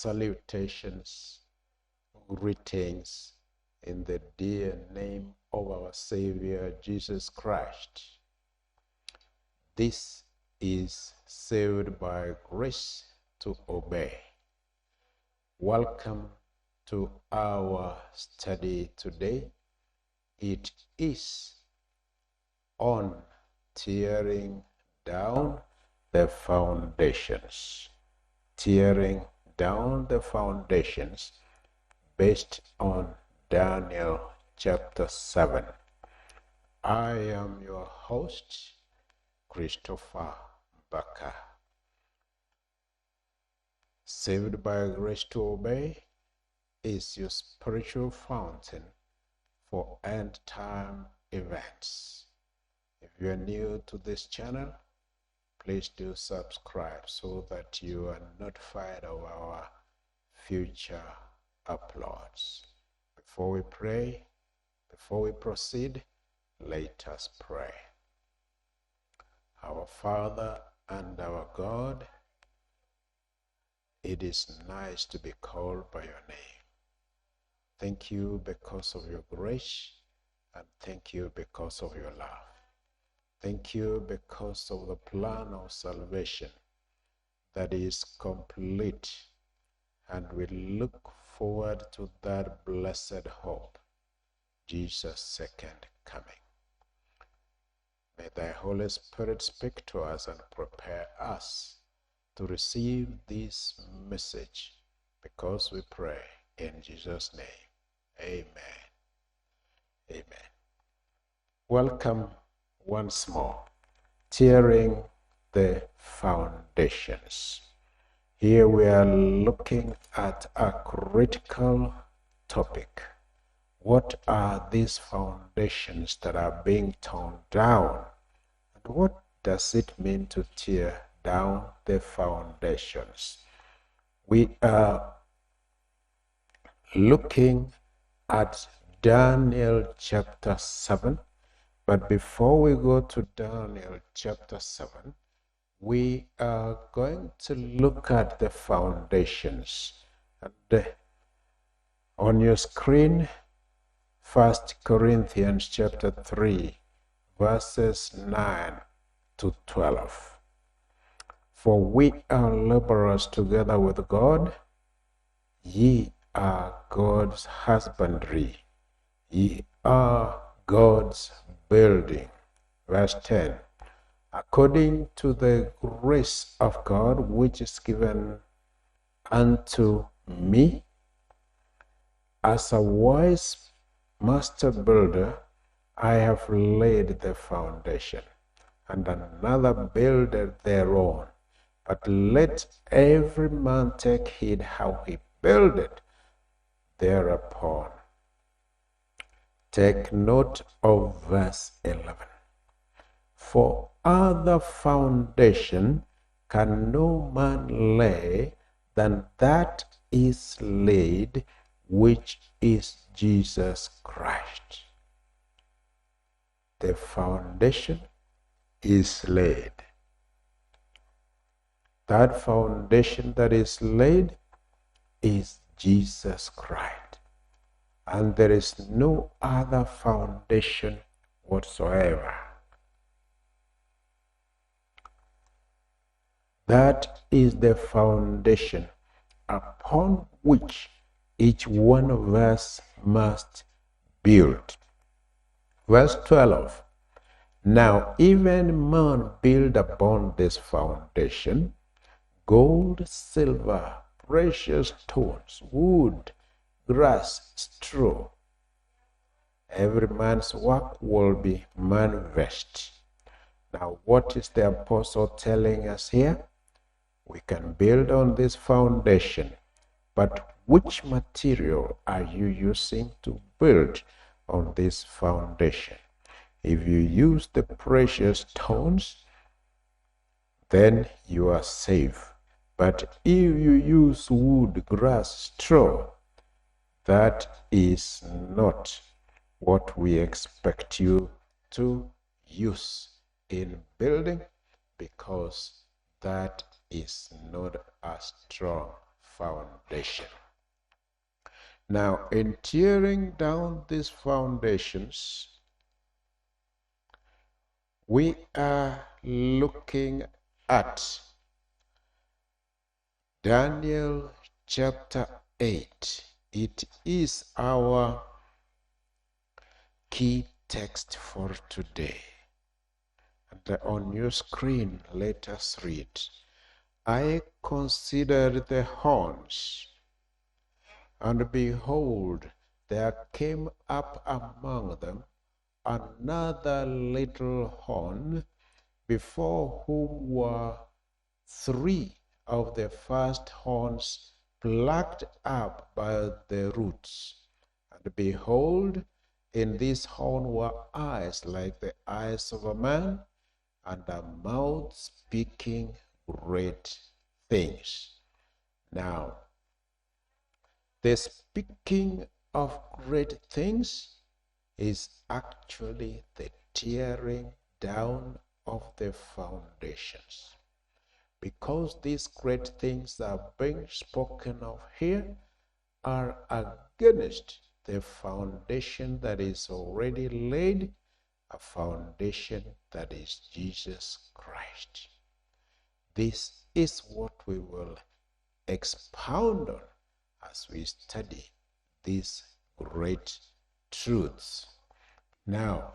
Salutations, greetings in the dear name of our Savior Jesus Christ. This is Saved by Grace to Obey. Welcome to our study today. It is on tearing down the foundations. Tearing down the foundations based on Daniel chapter 7. I am your host, Christopher Baka. Saved by Grace to Obey is your spiritual fountain for end time events. If you are new to this channel, please do subscribe so that you are notified of our future uploads. Before we pray, before we proceed, let us pray. Our Father and our God, it is nice to be called by your name. Thank you because of your grace, and thank you because of your love. Thank you because of the plan of salvation that is complete, and we look forward to that blessed hope, Jesus' second coming. May thy Holy Spirit speak to us and prepare us to receive this message, because we pray in Jesus' name. Amen. Amen. Welcome once more. Tearing the foundations. Here we are looking at a critical topic. What are these foundations that are being torn down? And what does it mean to tear down the foundations? We are looking at Daniel chapter 7. But before we go to Daniel chapter 7, we are going to look at the foundations. And on your screen, 1 Corinthians chapter 3, verses 9 to 12. For we are laborers together with God. Ye are God's husbandry. Ye are God's building. Verse 10. According to the grace of God which is given unto me, as a wise master builder, I have laid the foundation, and another buildeth thereon. But let every man take heed how he buildeth thereupon. Take note of verse 11. For other foundation can no man lay than that is laid, which is Jesus Christ. The foundation is laid. That foundation that is laid is Jesus Christ. And there is no other foundation whatsoever. That is the foundation upon which each one of us must build. Verse 12. Now even man build upon this foundation gold, silver, precious stones, wood, grass, straw. Every man's work will be manifest. Now, what is the apostle telling us here? We can build on this foundation, but which material are you using to build on this foundation? If you use the precious stones, then you are safe. But if you use wood, grass, straw, that is not what we expect you to use in building, because that is not a strong foundation. Now, in tearing down these foundations, we are looking at Daniel chapter 8. It is our key text for today. And on your screen, let us read. I considered the horns, and behold, there came up among them another little horn, before whom were 3 of the first horns plucked up by the roots. And behold, in this horn were eyes like the eyes of a man, and a mouth speaking great things. Now, the speaking of great things is actually the tearing down of the foundations. Because these great things that are being spoken of here are against the foundation that is already laid, a foundation that is Jesus Christ. This is what we will expound on as we study these great truths. Now,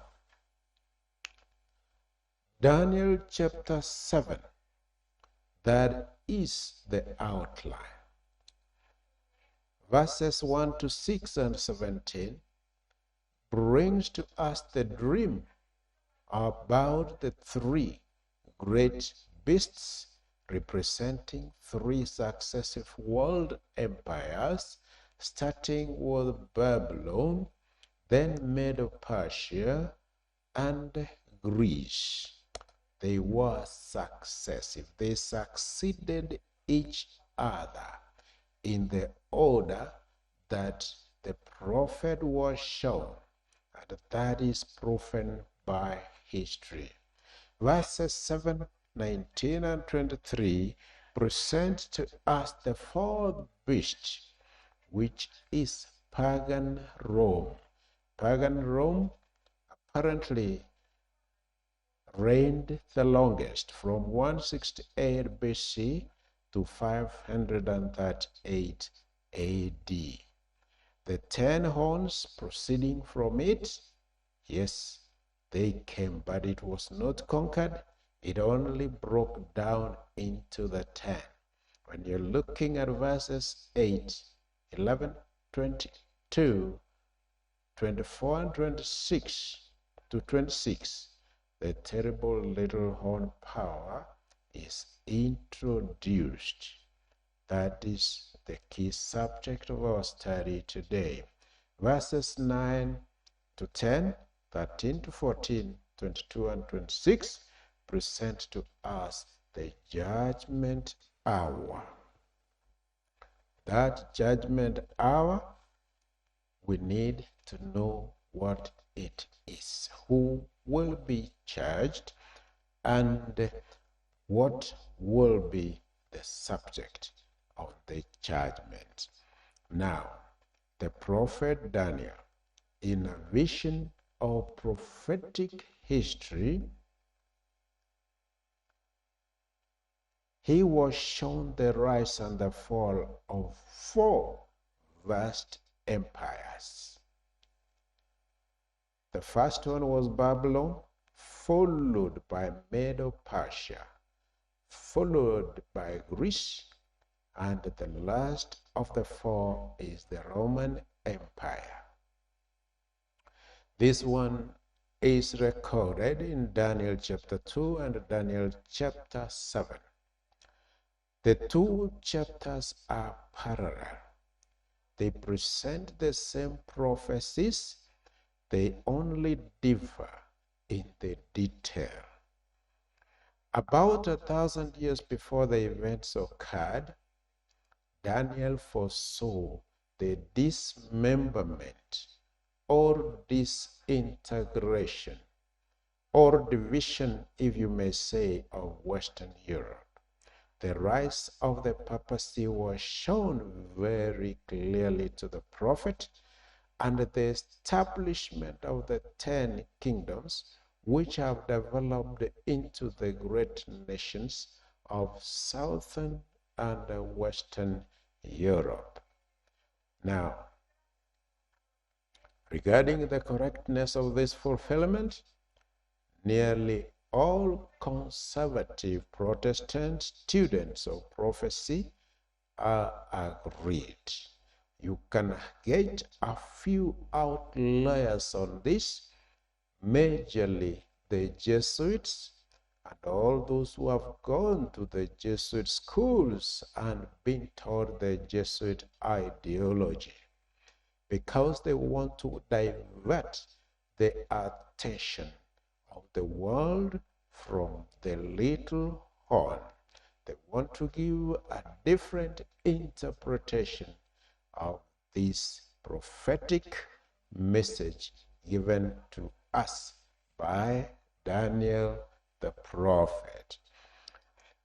Daniel chapter 7, that is the outline. Verses 1 to 6 and 17 brings to us the dream about the 3 great beasts representing 3 successive world empires, starting with Babylon, then Medo-Persia, and Greece. They were successive. They succeeded each other in the order that the prophet was shown, and that is proven by history. Verses 7, 19, and 23 present to us the 4th beast, which is pagan Rome. Pagan Rome apparently reigned the longest, from 168 BC to 538 AD. The 10 horns proceeding from it, yes, they came, but it was not conquered. It only broke down into the 10. When you're looking at verses 8, 11, 22, 24, and 26 to 26, the terrible little horn power is introduced. That is the key subject of our study today. Verses 9 to 10, 13 to 14, 22 and 26 present to us the judgment hour. That judgment hour, we need to know what it is, who will be judged, and what will be the subject of the judgment. Now, the prophet Daniel, in a vision of prophetic history, he was shown the rise and the fall of 4 vast empires. The first one was Babylon, followed by Medo-Persia, followed by Greece, and the last of the 4 is the Roman Empire. This one is recorded in Daniel chapter 2 and Daniel chapter 7. The 2 chapters are parallel. They present the same prophecies, they only differ in the detail. About 1,000 years before the events occurred, Daniel foresaw the dismemberment or disintegration or division, if you may say, of Western Europe. the rise of the papacy was shown very clearly to the prophet, and the establishment of the 10 kingdoms, which have developed into the great nations of Southern and Western Europe. Now, regarding the correctness of this fulfillment, nearly all conservative Protestant students of prophecy are agreed. You can get a few outliers on this, majorly the Jesuits and all those who have gone to the Jesuit schools and been taught the Jesuit ideology, because they want to divert the attention of the world from the little horn. They want to give a different interpretation of this prophetic message given to us by Daniel the prophet.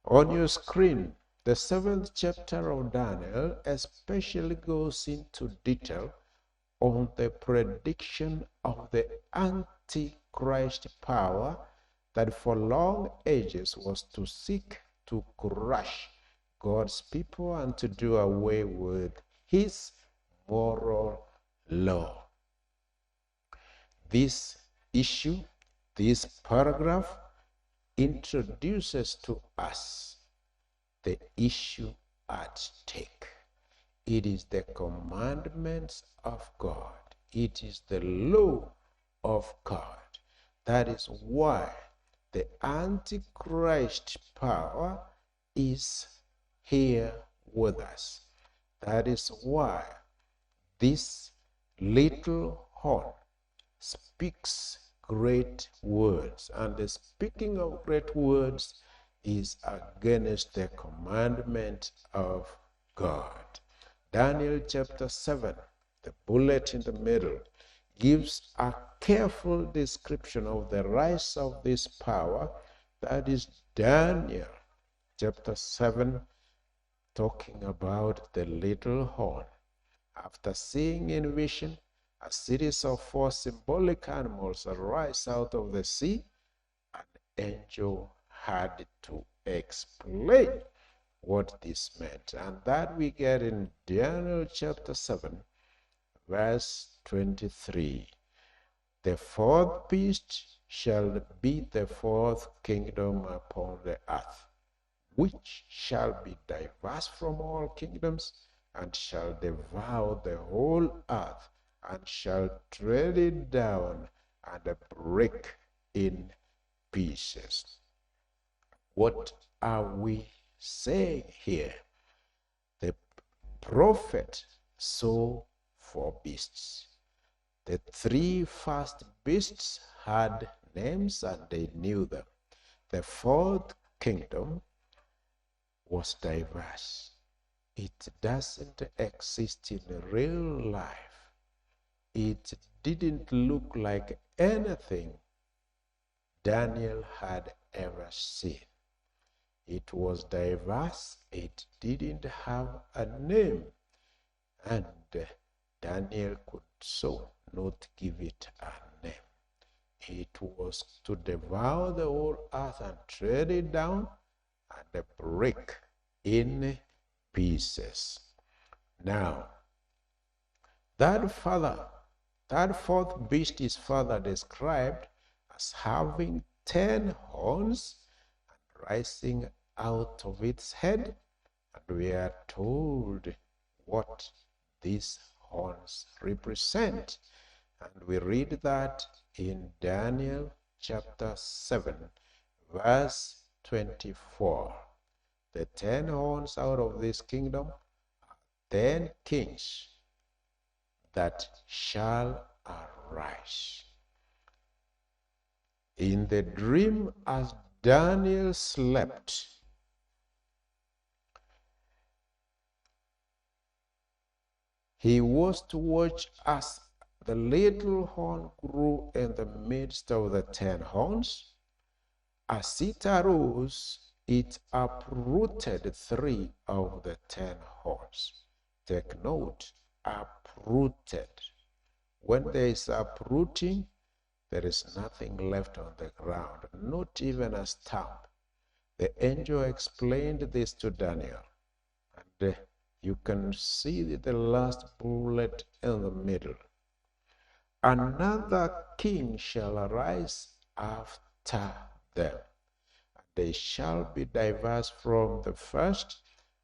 On your screen, the 7th chapter of Daniel especially goes into detail on the prediction of the Antichrist power that for long ages was to seek to crush God's people and to do away with his moral law. This issue, this paragraph, introduces to us the issue at stake. It is the commandments of God. It is the law of God. That is why the Antichrist power is here with us. That is why this little horn speaks great words, and the speaking of great words is against the commandment of God. Daniel chapter 7, the bullet in the middle, gives a careful description of the rise of this power. That is Daniel chapter 7, talking about the little horn. After seeing in vision a series of 4 symbolic animals arise out of the sea, an angel had to explain what this meant. And that we get in Daniel chapter 7, verse 23. The 4th beast shall be the 4th kingdom upon the earth, which shall be diverse from all kingdoms, and shall devour the whole earth, and shall tread it down and break in pieces. What are we saying here? The prophet saw 4 beasts. The 3 first beasts had names and they knew them. The 4th kingdom was diverse. It doesn't exist in real life. It didn't look like anything Daniel had ever seen. It was diverse. It didn't have a name. And Daniel could so not give it a name. It was to devour the whole earth and tread it down and break in pieces. Now, that 4th beast is further described as having 10 horns and rising out of its head, and we are told what these horns represent. And we read that in Daniel chapter 7, verse 24. The 10 horns out of this kingdom are 10 kings that shall arise. In the dream, as Daniel slept, he was to watch as the little horn grew in the midst of the 10 horns. As it arose, it uprooted 3 of the 10 horns. Take note, uprooted. When there is uprooting, there is nothing left on the ground, not even a stump. The angel explained this to Daniel, and you can see the last bullet in the middle. Another king shall arise after them. They shall be diverse from the first,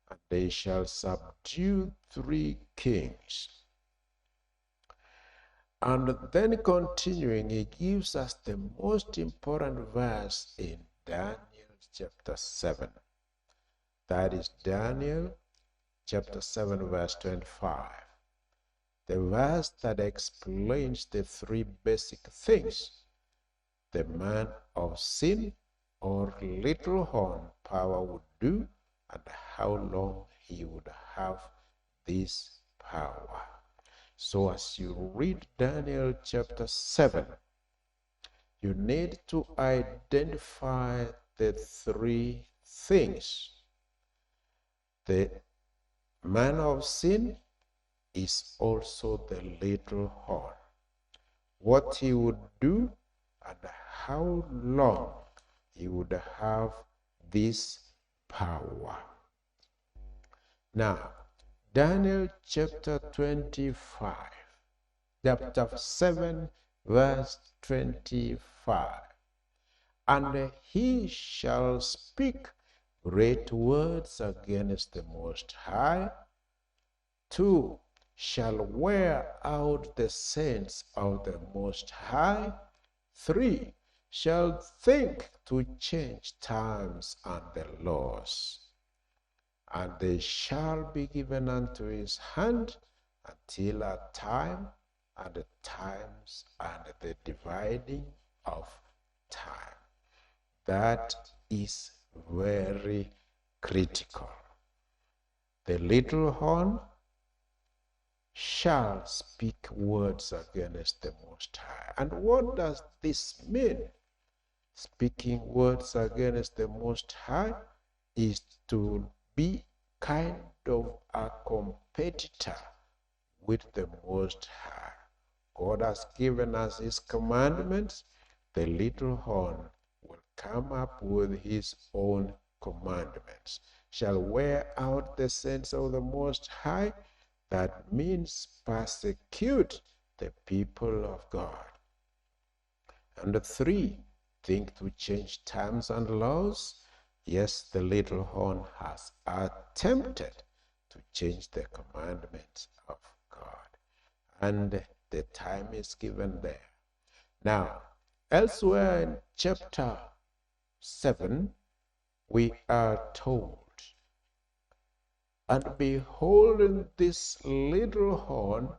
and they shall subdue 3 kings. And then continuing, he gives us the most important verse in Daniel chapter 7. That is Daniel chapter 7 verse 25. The verse that explains the 3 basic things the man of sin or little horn power would do, and how long he would have this power. So as you read Daniel chapter 7, you need to identify the 3 things. The man of sin is also the little horn. What he would do and how long he would have this power. Now, Daniel chapter 25, chapter 7, verse 25. And he shall speak great words against the Most High. 2, shall wear out the saints of the Most High. 3, shall think to change times and the laws. And they shall be given unto his hand until a time and the times and the dividing of time. That is very critical. The little horn shall speak words against the Most High. And what does this mean? Speaking words against the Most High is to be kind of a competitor with the Most High. God has given us his commandments. The little horn will come up with his own commandments. Shall wear out the saints of the Most High. That means persecute the people of God. And 3, think to change times and laws. Yes, the little horn has attempted to change the commandments of God. And the time is given there. Now, elsewhere in chapter 7, we are told, and behold, in this little horn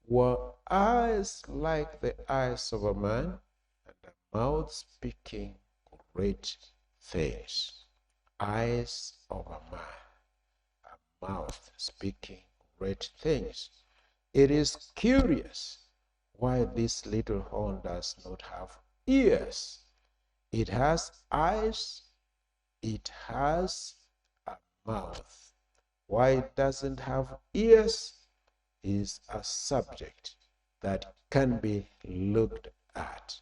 were eyes like the eyes of a man, and a mouth speaking great things. Eyes of a man, a mouth speaking great things. It is curious why this little horn does not have ears. It has eyes, it has a mouth. Why it doesn't have ears is a subject that can be looked at.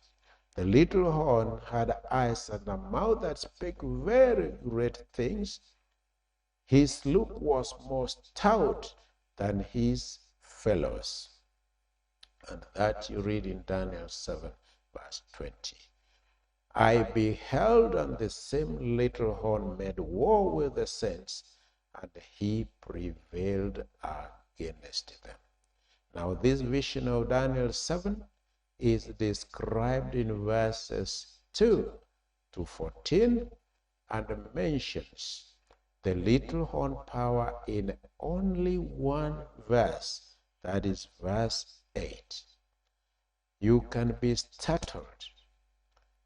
The little horn had eyes and a mouth that spake very great things. His look was more stout than his fellows. And that you read in Daniel 7, verse 20. I beheld, and the same little horn made war with the saints, and he prevailed against them. Now this vision of Daniel 7 is described in verses 2 to 14 and mentions the little horn power in only one verse, that is verse 8. You can be startled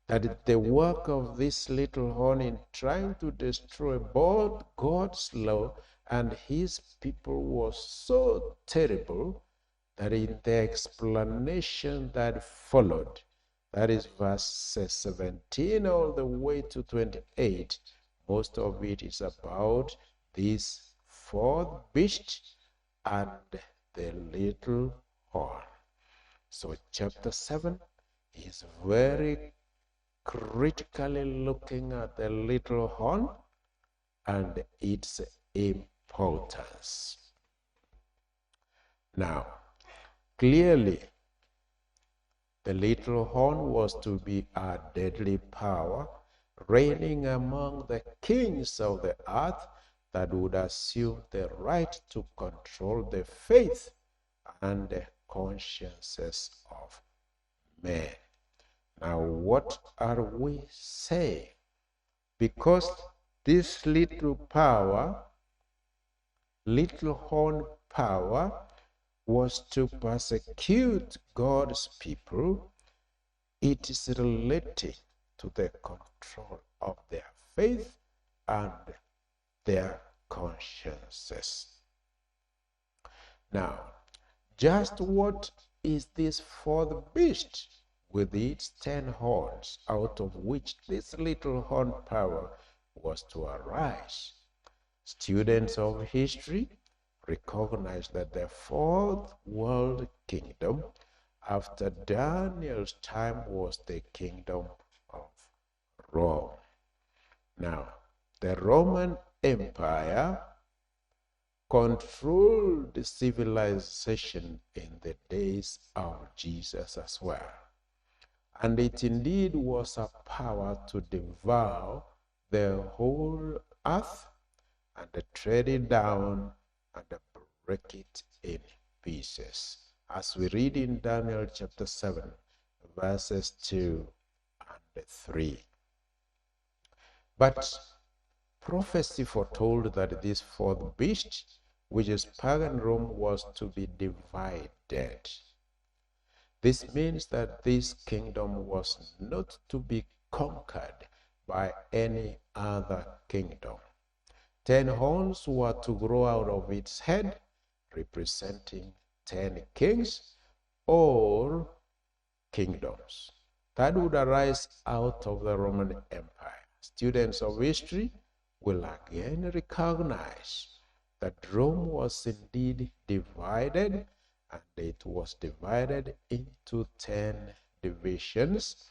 that the work of this little horn in trying to destroy both God's law and his people was so terrible that in the explanation that followed, that is verses 17 all the way to 28, Most of it is about this fourth beast and the little horn. So chapter 7 is very critically looking at the little horn and its importance. Now, clearly, the little horn was to be a deadly power reigning among the kings of the earth that would assume the right to control the faith and the consciences of men. Now, what are we saying? Because this little horn power, was to persecute God's people, it is related to the control of their faith and their consciences. Now, just what is this fourth beast with its 10 horns, out of which this little horn power was to arise? Students of history recognize that the fourth world kingdom after Daniel's time was the kingdom of Rome. Now, the Roman Empire controlled civilization in the days of Jesus as well. And it indeed was a power to devour the whole earth and tread it down and break it in pieces. As we read in Daniel chapter 7, verses 2 and 3. But prophecy foretold that this fourth beast, which is pagan Rome, was to be divided. This means that this kingdom was not to be conquered by any other kingdom. 10 horns were to grow out of its head, representing 10 kings or kingdoms that would arise out of the Roman Empire. Students of history will again recognize that Rome was indeed divided, and it was divided into 10 divisions,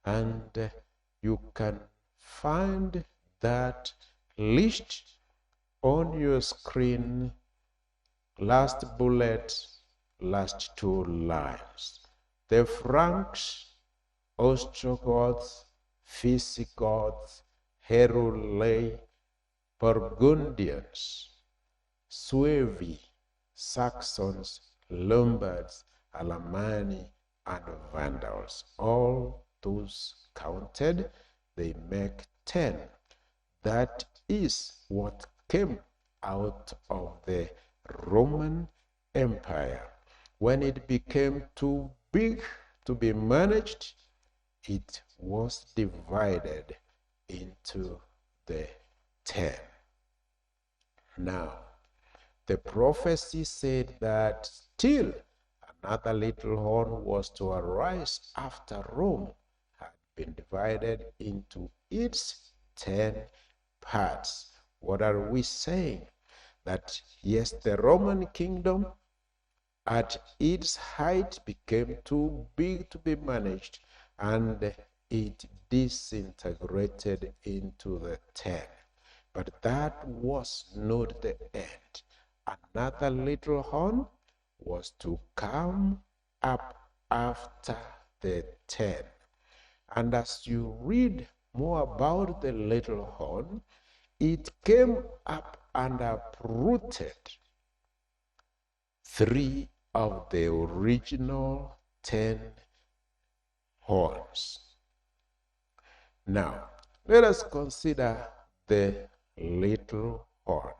and you can find that list on your screen. Last bullet, last 2 lines. The Franks, Ostrogoths, Visigoths, Heruli, Burgundians, Suevi, Saxons, Lombards, Alemanni, and Vandals. All those counted, they make 10. That is what came out of the Roman Empire. When it became too big to be managed, it was divided into the 10. Now, the prophecy said that still another little horn was to arise after Rome had been divided into its 10 parts. What are we saying? That yes, the Roman kingdom at its height became too big to be managed, and it disintegrated into the 10. But that was not the end. Another little horn was to come up after the 10. And as you read more about the little horn, it came up and uprooted 3 of the original 10 horns. Now, let us consider the little horn.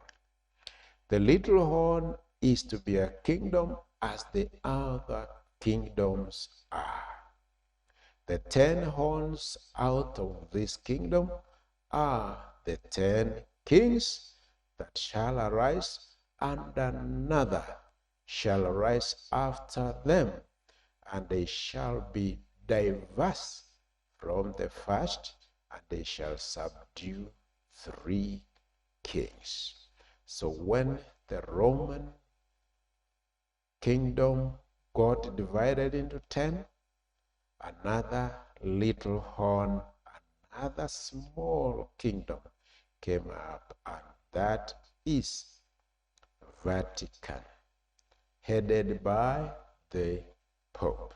The little horn is to be a kingdom as the other kingdoms are. The 10 horns out of this kingdom are the 10 kings that shall arise, and another shall arise after them, and they shall be diverse from the first, and they shall subdue 3 kings. So when the Roman kingdom got divided into 10, another little horn, another small kingdom came up, and that is Vatican, headed by the Pope.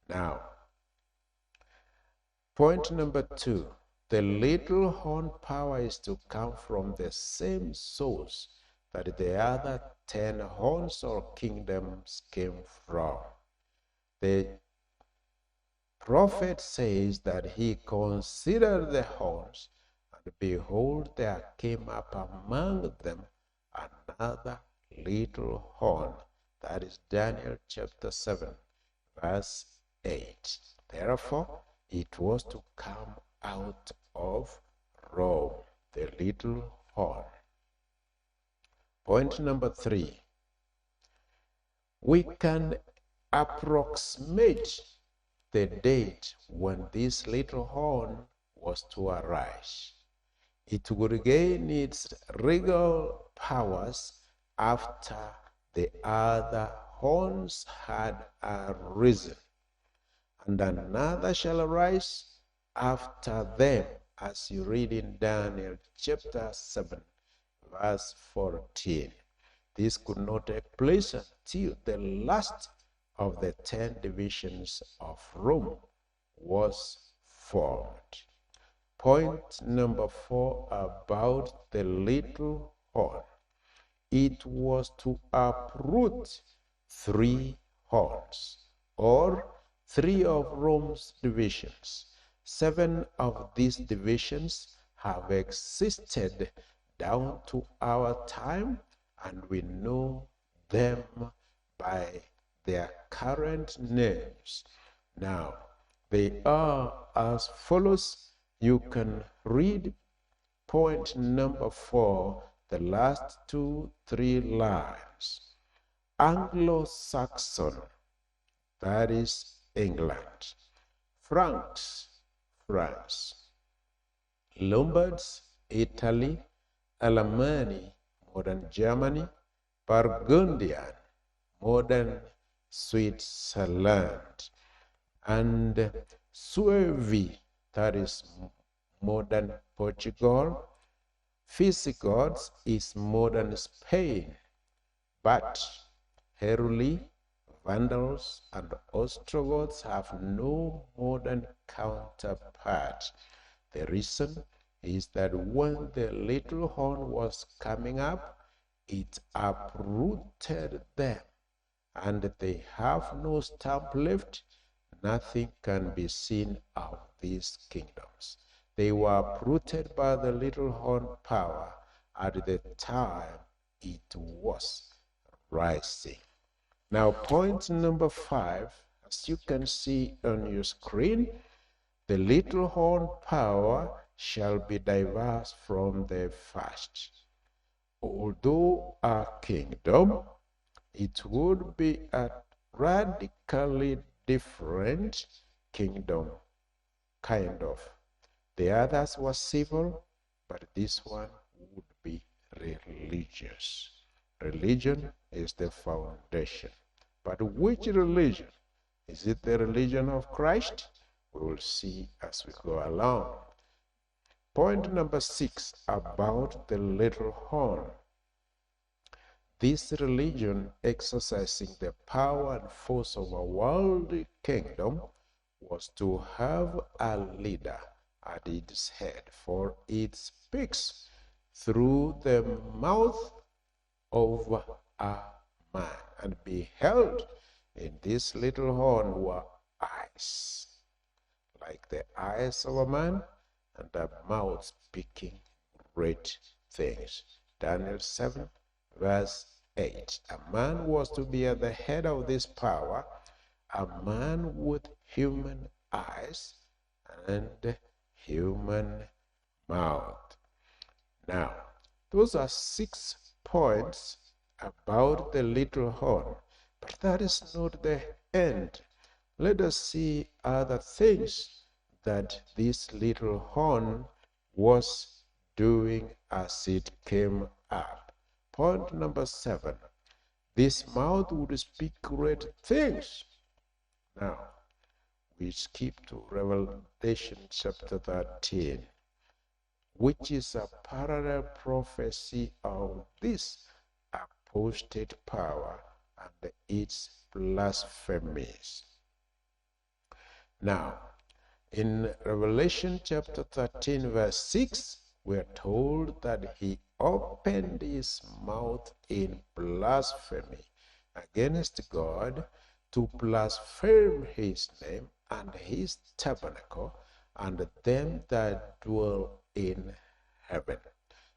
Now, point number 2, the little horn power is to come from the same source that the other 10 horns or kingdoms came from. The prophet says that he considered the horns, and behold, there came up among them another little horn. That is Daniel chapter 7, verse 8. Therefore, it was to come out of Rome, the little horn. Point number 3. We can approximate the date when this little horn was to arise. It would gain its regal powers after the other horns had arisen, and another shall arise after them, as you read in Daniel chapter 7, verse 14. This could not take place until the last of the 10 divisions of Rome was formed. Point number 4 about the little horn. It was to uproot 3 horns, or 3 of Rome's divisions. 7 of these divisions have existed down to our time, and we know them by their current names. Now, they are as follows. You can read point number 4, the last 2-3 lines. Anglo-Saxon, that is England. Franks, France. Lombards, Italy. Alemanni, modern Germany. Burgundian, modern Switzerland. And Suevi, that is modern Portugal. Visigoths is modern Spain, but Heruli, Vandals, and Ostrogoths have no modern counterpart. The reason is that when the little horn was coming up, it uprooted them, and they have no stamp left. Nothing can be seen of these kingdoms. They were uprooted by the little horn power at the time it was rising. Now, point number 5, as you can see on your screen, the little horn power shall be diverse from the first. Although a kingdom, it would be a radically different kingdom, kind of. The others were civil, but this one would be religious. Religion is the foundation. But which religion? Is it the religion of Christ? We will see as we go along. Point number 6 about the little horn. This religion, exercising the power and force of a worldly kingdom, was to have a leader at its head, for it speaks through the mouth of a man. And beheld, in this little horn were eyes, like the eyes of a man, and a mouth speaking great things. Daniel 7, verse 8. A man was to be at the head of this power, a man with human eyes and human mouth. Now, those are 6 points about the little horn, but that is not the end. Let us see other things that this little horn was doing as it came up. Point number 7. This mouth would speak great things. Now, we skip to Revelation chapter 13, which is a parallel prophecy of this apostate power and its blasphemies. Now, in Revelation chapter 13, verse 6, we are told that he opened his mouth in blasphemy against God, to blaspheme his name and his tabernacle and them that dwell in heaven.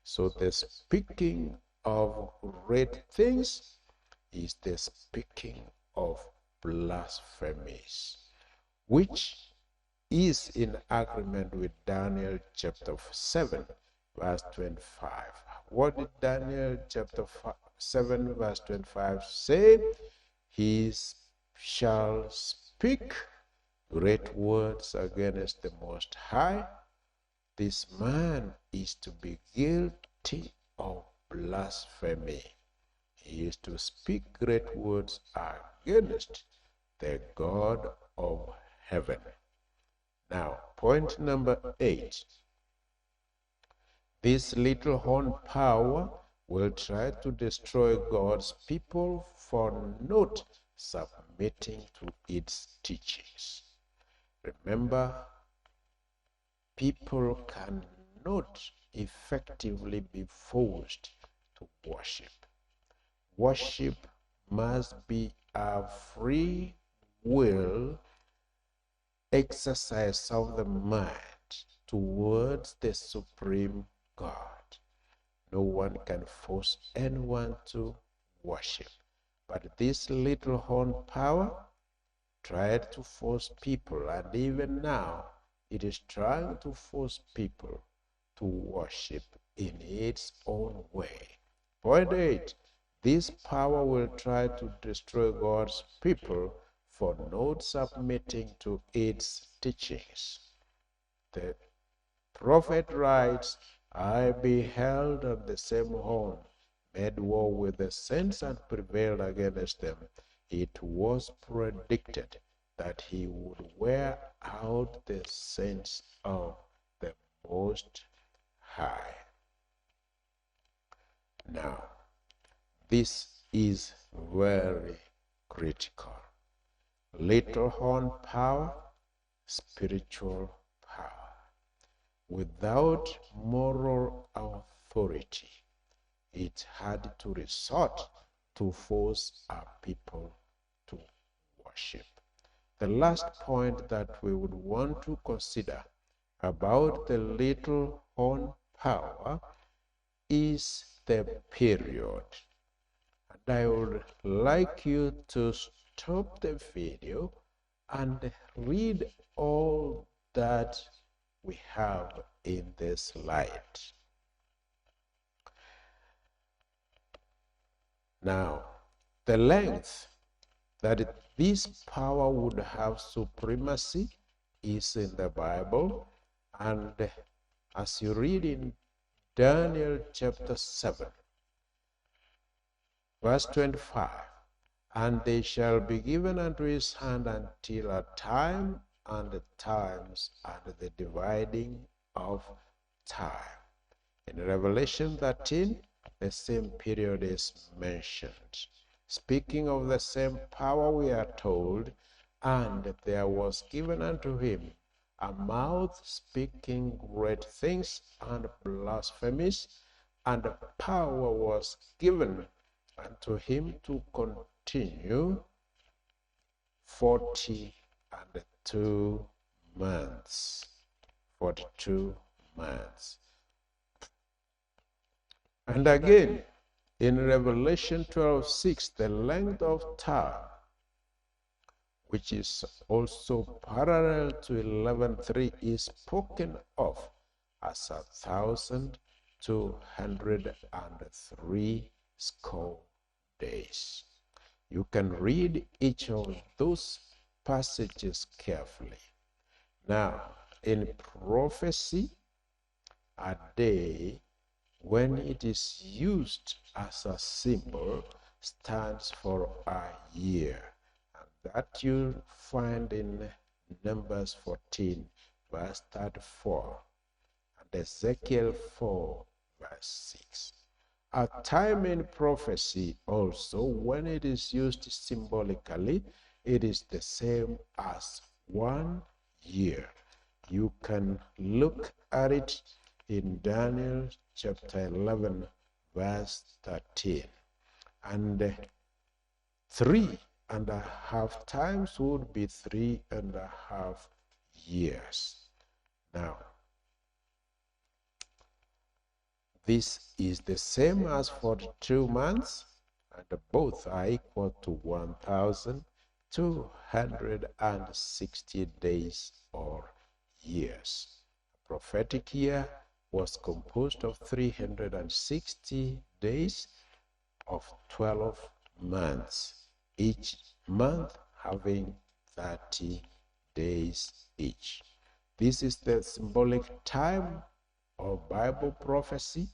So the speaking of great things is the speaking of blasphemies, which is in agreement with Daniel chapter 7, verse 25. What did Daniel chapter 7, verse 25 say? He shall speak great words against the Most High. This man is to be guilty of blasphemy. He is to speak great words against the God of heaven. Now, point number 8. This little horn power will try to destroy God's people for not submitting to its teachings. Remember, people cannot effectively be forced to worship. Worship must be a free will exercise of the mind towards the supreme God. No one can force anyone to worship. But this little horn power tried to force people, and even now it is trying to force people to worship in its own way. Point 8. This power will try to destroy God's people for not submitting to its teachings. The prophet writes, I beheld on the same horn, made war with the saints and prevailed against them. It was predicted that he would wear out the saints of the Most High. Now, this is very critical. Little horn power, spiritual power. Without moral authority, it had to resort to force our people to worship. The last point that we would want to consider about the little horn power is the period. And I would like you to stop the video and read all that we have in this slide. Now, the length that this power would have supremacy is in the Bible, and as you read in Daniel chapter 7, verse 25, and they shall be given unto his hand until a time and the times and the dividing of time. In Revelation 13, the same period is mentioned. Speaking of the same power, we are told, and there was given unto him a mouth speaking great things and blasphemies, and power was given unto him to continue 42 months. 42 months. And again, in Revelation 12:6, the length of time, which is also parallel to 11:3, is spoken of as 1,203 score days. You can read each of those passages carefully. Now, in prophecy, a day, when it is used as a symbol, stands for a year. And that you find in Numbers 14, verse 34, and Ezekiel 4, verse 6. A time in prophecy also, when it is used symbolically, it is the same as 1 year. You can look at it in Daniel chapter 11, verse 13. And 3.5 times would be 3.5 years. Now, this is the same as 42 months, and both are equal to 1,260 days or years. A prophetic year was composed of 360 days of 12 months, each month having 30 days each. This is the symbolic time of Bible prophecy,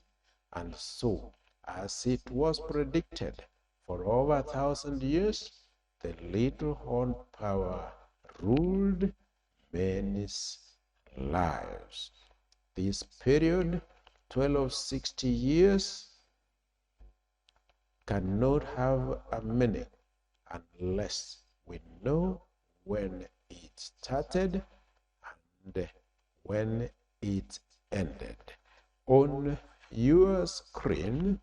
and so, as it was predicted for over 1,000 years, the little horn power ruled men's lives. This period, 1260 years, cannot have a meaning unless we know when it started and when it ended. On your screen,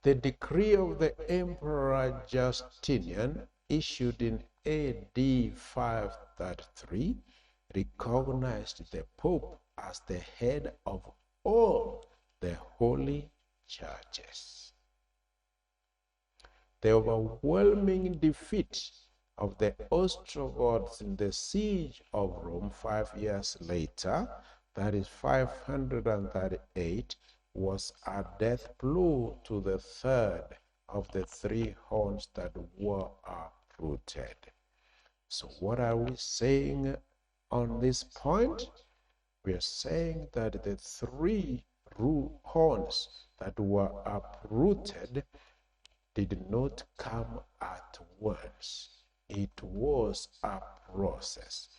the decree of the Emperor Justinian, issued in AD 533, recognized the Pope as the head of all the holy churches. The overwhelming defeat of the Ostrogoths in the siege of Rome 5 years later, that is 538, was a death blow to the third of the 3 horns that were uprooted. So what are we saying on this point? We are saying that the 3 horns that were uprooted did not come at once. It was a process.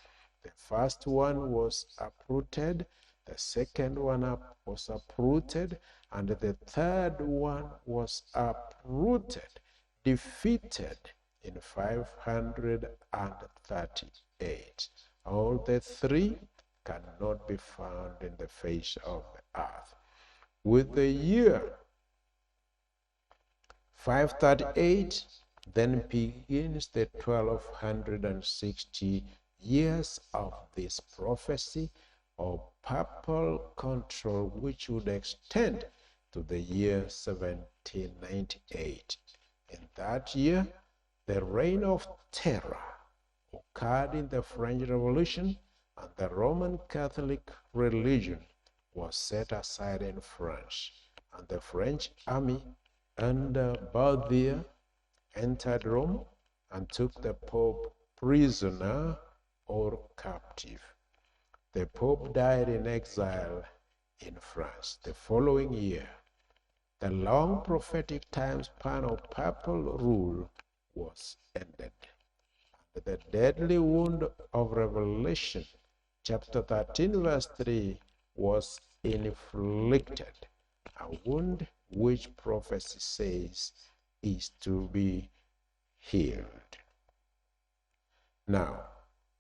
The first one was uprooted, the second one was uprooted, and the third one was uprooted, defeated in 538. All the 3 cannot be found in the face of the earth. With the year 538, then begins the 1260 years of this prophecy of papal control, which would extend to the year 1798. In that year, the reign of terror occurred in the French Revolution, and the Roman Catholic religion was set aside in France, and the French army under Balthier entered Rome and took the Pope prisoner or captive. The Pope died in exile in France. The following year, the long prophetic time span of papal rule was ended. And the deadly wound of Revelation, chapter 13, verse 3, was inflicted, a wound which prophecy says is to be healed. Now,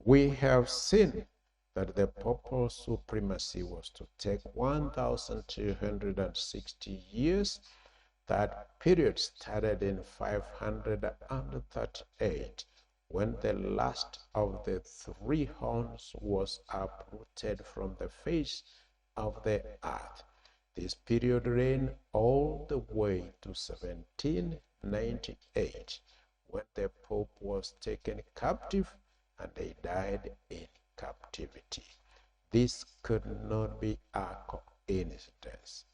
we have seen that the papal supremacy was to take 1,260 years. That period started in 538, when the last of the 3 horns was uprooted from the face of the earth. This period ran all the way to 1798, when the Pope was taken captive and he died in captivity. This could not be a coincidence.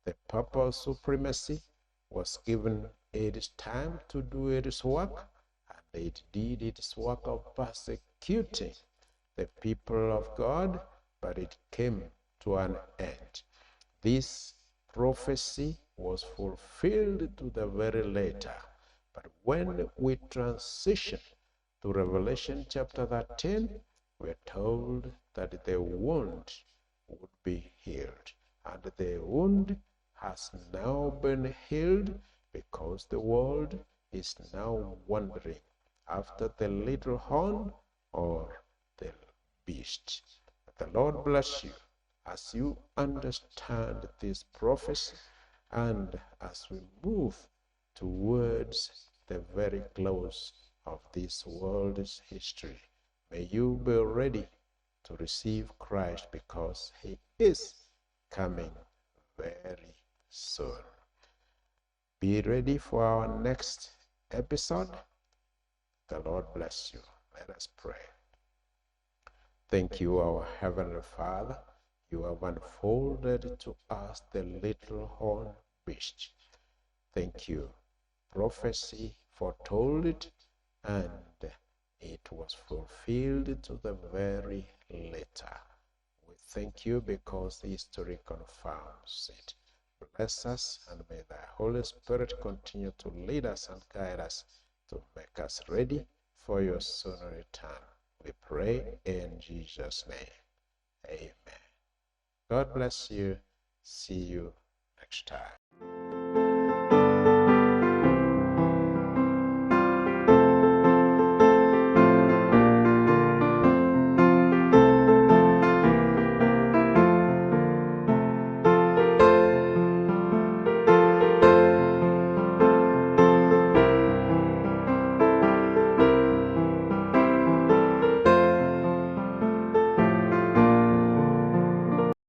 The papal supremacy was given its time to do its work, and it did its work of persecuting the people of God, but it came to an end. This prophecy was fulfilled to the very letter. But when we transition to Revelation chapter 13, we're told that the wound would be healed. And the wound has now been healed because the world is now wandering after the little horn or the beast. The Lord bless you as you understand this prophecy and as we move towards the very close of this world's history. May you be ready to receive Christ because he is coming very soon. Be ready for our next episode. The Lord bless you. Let us pray. Thank you, our Heavenly Father. You have unfolded to us the little horn beast. Thank you. Prophecy foretold it, and it was fulfilled to the very letter. We thank you because history confirms it. Bless us, and may the Holy Spirit continue to lead us and guide us to make us ready for your soon return. We pray in Jesus' name. Amen. God bless you. See you next time.